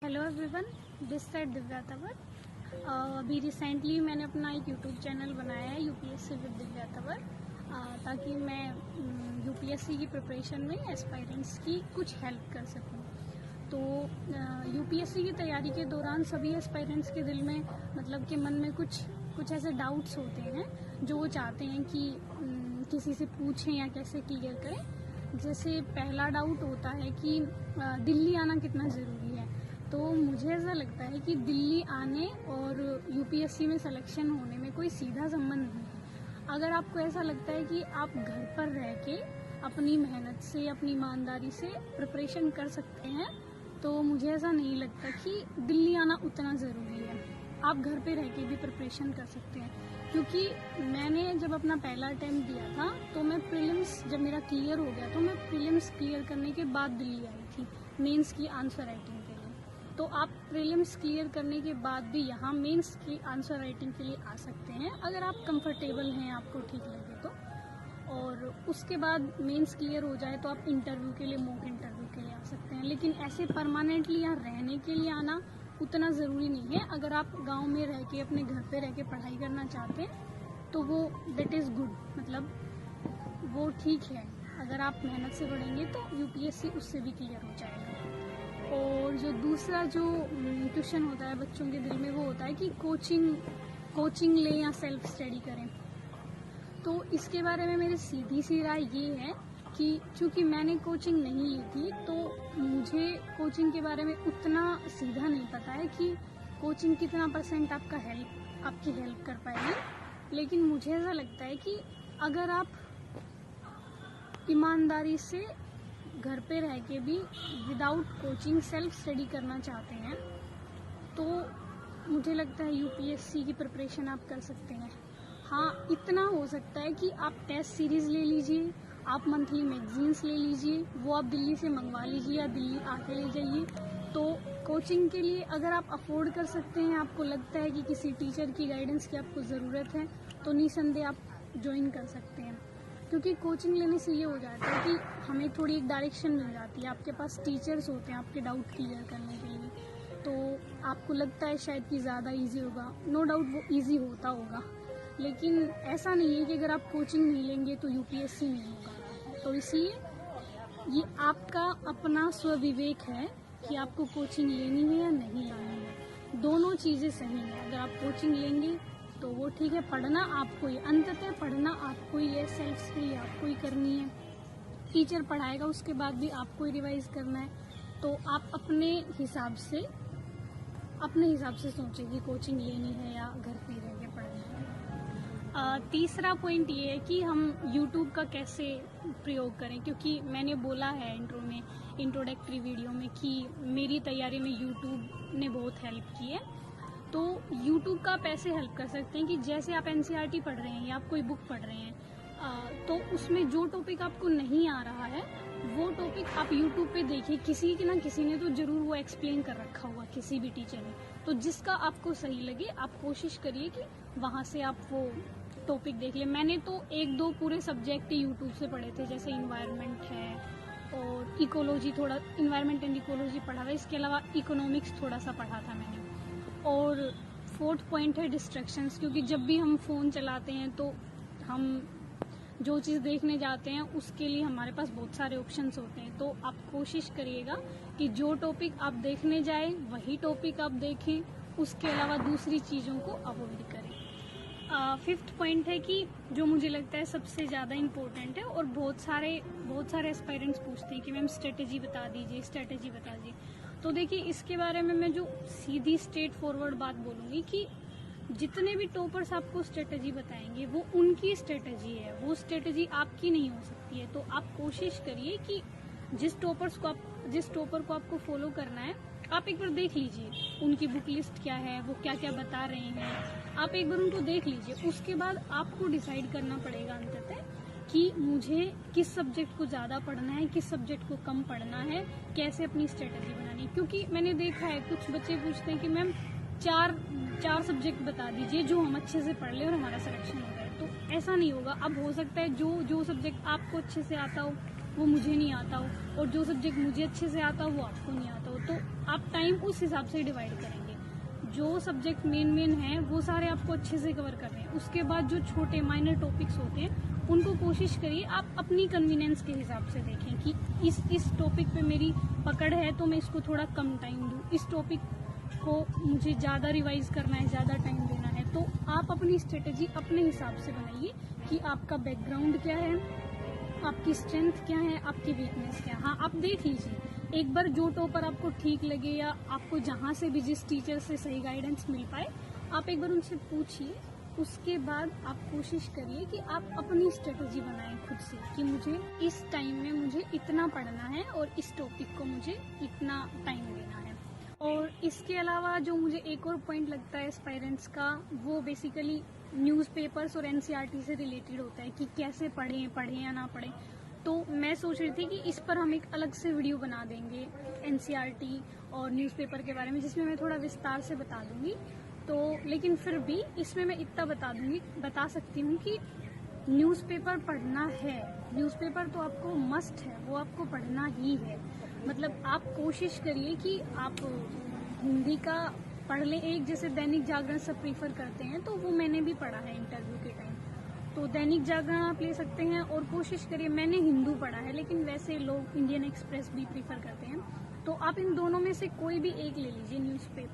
Hello everyone, this side Divya Tanwar. अभी recently मैंने अपना एक यूट्यूब चैनल बनाया है यूपीएससी विद दिव्या तंवर, ताकि मैं यूपीएससी की प्रिपरेशन में एस्पायरेंट्स की कुछ हेल्प कर सकूं। तो यूपीएससी की तैयारी के दौरान सभी एस्पायरेंट्स के दिल में मतलब कि मन में कुछ ऐसे डाउट्स होते हैं जो वो चाहते हैं कि किसी से पूछें या कैसे क्लियर करें। जैसे पहला डाउट होता है कि दिल्ली आना कितना ज़रूरी है। तो मुझे ऐसा लगता है कि दिल्ली आने और यूपीएससी में सिलेक्शन होने में कोई सीधा संबंध नहीं है। अगर आपको ऐसा लगता है कि आप घर पर रह के अपनी मेहनत से, अपनी ईमानदारी से प्रिपरेशन कर सकते हैं, तो मुझे ऐसा नहीं लगता कि दिल्ली आना उतना ज़रूरी है। आप घर पे रह के भी प्रिपरेशन कर सकते हैं। क्योंकि मैंने जब अपना पहला अटेम्प्ट दिया था तो मैं प्रीलिम्स जब मेरा क्लियर हो गया तो मैं प्रीलिम्स क्लियर करने के बाद दिल्ली आई थी मेंस की आंसर राइटिंग के लिए। तो आप प्रीलिम्स क्लियर करने के बाद भी यहाँ मेंस की आंसर राइटिंग के लिए आ सकते हैं, अगर आप कंफर्टेबल हैं, आपको ठीक लगे तो। और उसके बाद मेंस क्लियर हो जाए तो आप इंटरव्यू के लिए, मॉक इंटरव्यू के लिए आ सकते हैं। लेकिन ऐसे परमानेंटली यहाँ रहने के लिए आना उतना ज़रूरी नहीं है। अगर आप गांव में रह के, अपने घर पे रह के पढ़ाई करना चाहते हैं तो वो दैट इज़ गुड, मतलब वो ठीक है। अगर आप मेहनत से पढ़ेंगे तो यूपीएससी उससे भी क्लियर हो जाएगा। और जो दूसरा जो क्वेश्चन होता है बच्चों के दिल में, वो होता है कि कोचिंग लें या सेल्फ स्टडी करें। तो इसके बारे में मेरी सीधी सी राय ये है कि चूँकि मैंने कोचिंग नहीं ली थी तो मुझे कोचिंग के बारे में उतना सीधा नहीं पता है कि कोचिंग कितना % आपकी हेल्प कर पाएगी। लेकिन मुझे ऐसा लगता है कि अगर आप ईमानदारी से घर पे रह के भी विदाउट कोचिंग सेल्फ स्टडी करना चाहते हैं तो मुझे लगता है यूपीएससी की प्रिपरेशन आप कर सकते हैं। हाँ, इतना हो सकता है कि आप टेस्ट सीरीज़ ले लीजिए, आप मंथली मैगजीन्स ले लीजिए, वो आप दिल्ली से मंगवा लीजिए या दिल्ली आके ले जाइए। तो कोचिंग के लिए अगर आप अफोर्ड कर सकते हैं, आपको लगता है कि किसी टीचर की गाइडेंस की आपको ज़रूरत है, तो निसंदेह आप ज्वाइन कर सकते हैं। क्योंकि कोचिंग लेने से ये हो जाता है कि हमें थोड़ी एक डायरेक्शन मिल जाती है, आपके पास टीचर्स होते हैं आपके डाउट क्लियर करने के लिए। तो आपको लगता है शायद कि ज़्यादा ईजी होगा, नो डाउट वो ईजी होता होगा, लेकिन ऐसा नहीं है कि अगर आप कोचिंग नहीं लेंगे तो यूपीएससी नहीं होगा। तो इसलिए ये आपका अपना स्वविवेक है कि आपको कोचिंग लेनी है या नहीं लेनी है। दोनों चीज़ें सही हैं। अगर आप कोचिंग लेंगे तो वो ठीक है, पढ़ना आपको ही, अंततः पढ़ना आपको ही है, सेल्फ स्टडी आपको ही करनी है। टीचर पढ़ाएगा उसके बाद भी आपको ही रिवाइज करना है। तो आप अपने हिसाब से सोचें कि कोचिंग लेनी है या घर पे रह के पढ़ना है। तीसरा पॉइंट ये है कि हम YouTube का कैसे प्रयोग करें, क्योंकि मैंने बोला है इंट्रो में, इंट्रोडक्टरी वीडियो में, कि मेरी तैयारी में YouTube ने बहुत हेल्प की है। तो YouTube का आप ऐसे हेल्प कर सकते हैं कि जैसे आप एनसीईआरटी पढ़ रहे हैं या आप कोई बुक पढ़ रहे हैं, तो उसमें जो टॉपिक आपको नहीं आ रहा है वो टॉपिक आप YouTube पे देखिए। किसी ने तो जरूर वो एक्सप्लेन कर रखा होगा, किसी भी टीचर ने। तो जिसका आपको सही लगे आप कोशिश करिए कि वहाँ से आप वो टॉपिक देख लें। मैंने तो 1-2 पूरे सब्जेक्ट यूट्यूब से पढ़े थे, जैसे इन्वायरमेंट है और इकोलॉजी, थोड़ा इन्वायरमेंट एंड इकोलॉजी पढ़ा था। इसके अलावा इकोनॉमिक्स थोड़ा सा पढ़ा था मैंने। और 4th पॉइंट है डिस्ट्रैक्शंस, क्योंकि जब भी हम फ़ोन चलाते हैं तो हम जो चीज़ देखने जाते हैं उसके लिए हमारे पास बहुत सारे ऑप्शंस होते हैं। तो आप कोशिश करिएगा कि जो टॉपिक आप देखने जाए वही टॉपिक आप देखें, उसके अलावा दूसरी चीज़ों को अवॉइड करें। 5th पॉइंट है कि जो मुझे लगता है सबसे ज़्यादा इम्पोर्टेंट है, और बहुत सारे एस्पायरेंट्स पूछते हैं कि मैम स्ट्रेटेजी बता दीजिए। तो देखिए, इसके बारे में मैं जो सीधी स्ट्रेट फॉरवर्ड बात बोलूँगी कि जितने भी टॉपर्स आपको स्ट्रेटेजी बताएंगे वो उनकी स्ट्रेटेजी है, वो स्ट्रेटेजी आपकी नहीं हो सकती है। तो आप कोशिश करिए कि जिस टॉपर को आपको फॉलो करना है, आप एक बार देख लीजिए उनकी बुक लिस्ट क्या है, वो क्या क्या बता रहे हैं, आप एक बार उनको देख लीजिए। उसके बाद आपको डिसाइड करना पड़ेगा अंततः कि मुझे किस सब्जेक्ट को ज़्यादा पढ़ना है, किस सब्जेक्ट को कम पढ़ना है, कैसे अपनी स्ट्रेटेजी बनानी है। क्योंकि मैंने देखा है कुछ बच्चे पूछते हैं कि मैम चार सब्जेक्ट बता दीजिए जो हम अच्छे से पढ़ लें और हमारा सिलेक्शन हो जाए। तो ऐसा नहीं होगा। अब हो सकता है जो सब्जेक्ट आपको अच्छे से आता हो वो मुझे नहीं आता हो, और जो सब्जेक्ट मुझे अच्छे से आता हो वो आपको नहीं आता हो। तो आप टाइम उस हिसाब से डिवाइड करेंगे। जो सब्जेक्ट मेन है वो सारे आपको अच्छे से कवर करने हैं। उसके बाद जो छोटे माइनर टॉपिक्स होते हैं उनको कोशिश करिए आप अपनी कन्वीनियंस के हिसाब से देखें कि इस टॉपिक पे मेरी पकड़ है तो मैं इसको थोड़ा कम टाइम दूँ, इस टॉपिक को मुझे ज़्यादा रिवाइज करना है, ज़्यादा टाइम देना है। तो आप अपनी स्ट्रेटेजी अपने हिसाब से बनाइए कि आपका बैकग्राउंड क्या है, आपकी स्ट्रेंथ क्या है, आपकी वीकनेस क्या है। हाँ, आप देख लीजिए एक बार जो टॉपर आपको ठीक लगे या आपको जहाँ से भी जिस टीचर से सही गाइडेंस मिल पाए आप एक बार उनसे पूछिए। उसके बाद आप कोशिश करिए कि आप अपनी स्ट्रेटजी बनाएं खुद से कि मुझे इस टाइम में मुझे इतना पढ़ना है और इस टॉपिक को मुझे इतना टाइम देना है। और इसके अलावा जो मुझे एक और पॉइंट लगता है एस्पायरेंट्स का, वो बेसिकली न्यूज़पेपर्स और एनसीईआरटी से रिलेटेड होता है कि कैसे पढ़ें या ना पढ़ें। तो मैं सोच रही थी कि इस पर हम एक अलग से वीडियो बना देंगे एनसीईआरटी और न्यूज़पेपर के बारे में, जिसमें मैं थोड़ा विस्तार से बता दूंगी। तो लेकिन फिर भी इसमें मैं इतना बता सकती हूँ कि न्यूज़पेपर पढ़ना है, न्यूज़पेपर तो आपको मस्ट है, वो आपको पढ़ना ही है। मतलब आप कोशिश करिए कि आप हिंदी का पढ़ लें। एक जैसे दैनिक जागरण सब प्रीफर करते हैं, तो वो मैंने भी पढ़ा है इंटरव्यू के टाइम, तो दैनिक जागरण आप ले सकते हैं। और कोशिश करिए, मैंने हिंदू पढ़ा है लेकिन वैसे लोग इंडियन एक्सप्रेस भी प्रीफर करते हैं, तो आप इन दोनों में से कोई भी एक ले लीजिए न्यूज़पेपर।